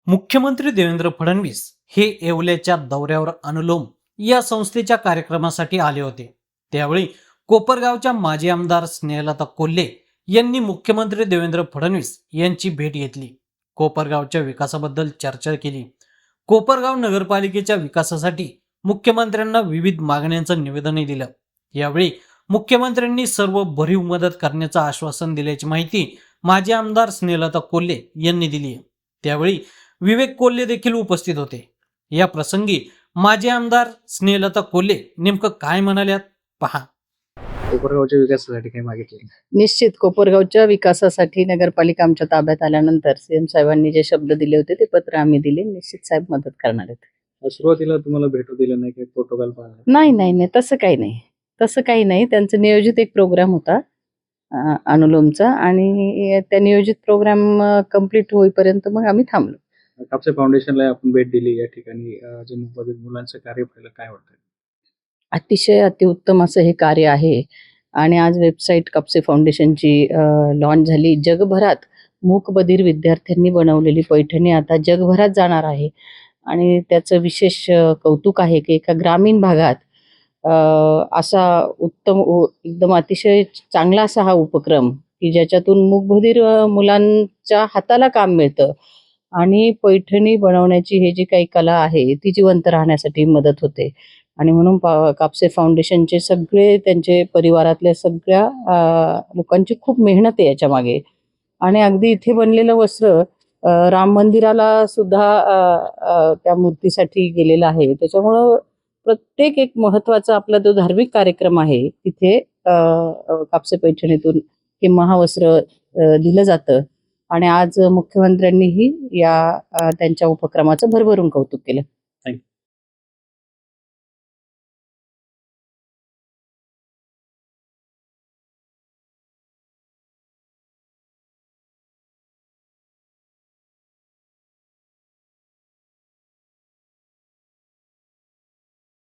मुख्यमंत्री देवेंद्र फडणवीस हे येवल्याच्या दौऱ्यावर अनुलोम या संस्थेच्या कार्यक्रमासाठी आले होते। त्यावेळी कोपरगावच्या माजी आमदार स्नेहलता कोल्हे यांनी मुख्यमंत्री देवेंद्र फडणवीस यांची भेट घेतली। कोपरगावच्या विकासाबद्दल चर्चा केली। कोपरगाव नगरपालिकेच्या विकासासाठी मुख्यमंत्र्यांना विविध मागण्यांचं निवेदनही दिलं। यावेळी मुख्यमंत्र्यांनी सर्व भरीव मदत करण्याचं आश्वासन दिल्याची माहिती माजी आमदार स्नेहलता कोल्हे यांनी दिली। त्यावेळी विवेक कोल्हे देखील उपस्थित होते। या प्रसंगी माजी आमदार स्नेहलता कोल्हे नेमकं काय म्हणाल्यात पहा। कोपरगावच्या विकासासाठी काय मागितले? निश्चित कोपरगावच्या विकासासाठी नगरपालिका आमच्या ताब्यात आल्यानंतर सीएम साहेबांनी जे शब्द दिले होते ते पत्र आम्ही दिले। निश्चित साहेब मदत करणार आहेत। सुरुवातीला तुम्हाला भेटू दिलं नाही की प्रोटोकॉल पाळला? नाही तसं काही नाही त्यांचं नियोजित एक प्रोग्राम होता अनुलोमचा, आणि त्या नियोजित प्रोग्राम कंप्लीट होईपर्यंत मग आम्ही थांबलो। कापसे फाउंडेशनला आपण भेट दिली, या ठिकाणी जे मुलांचं कार्य पाहिलं, काय वाटतं? अतिशय अतिउत्तम असं हे कार्य आहे। आणि आज वेबसाईट कापसे फाउंडेशनची लॉन्च झाली। जगभरात मूकबधीर विद्यार्थ्यांनी बनवलेली पैठणी आता जगभरात जाणार आहे, आणि त्याचं विशेष कौतुक आहे की एका ग्रामीण भागात असा उत्तम एकदम अतिशय चांगला असा हा उपक्रम की ज्याच्यातून मूकबधीर मुलांच्या हाताला काम मिळतं आणि पैठणी बनवण्याची ही जी काही कला आहे ती जिवंत राहण्यासाठी मदत होते। आणि म्हणून कापसे फाउंडेशनचे सगळे त्यांचे परिवारातल्या सगळ्या लोकांची खूप मेहनत आहे याच्या मागे। आणि अगदी इथे बनलेलं वस्त्र राम मंदिराला सुद्धा त्या मूर्तीसाठी गेलेलं आहे। त्याच्यामुळं प्रत्येक एक महत्त्वाचा आपला जो धार्मिक कार्यक्रम आहे तिथे कापसे पैठणीतून हे महावस्त्र दिलं जातं। आणि आज मुख्यमंत्र्यांनीही या त्यांच्या उपक्रमाचं भरभरून कौतुक केलं।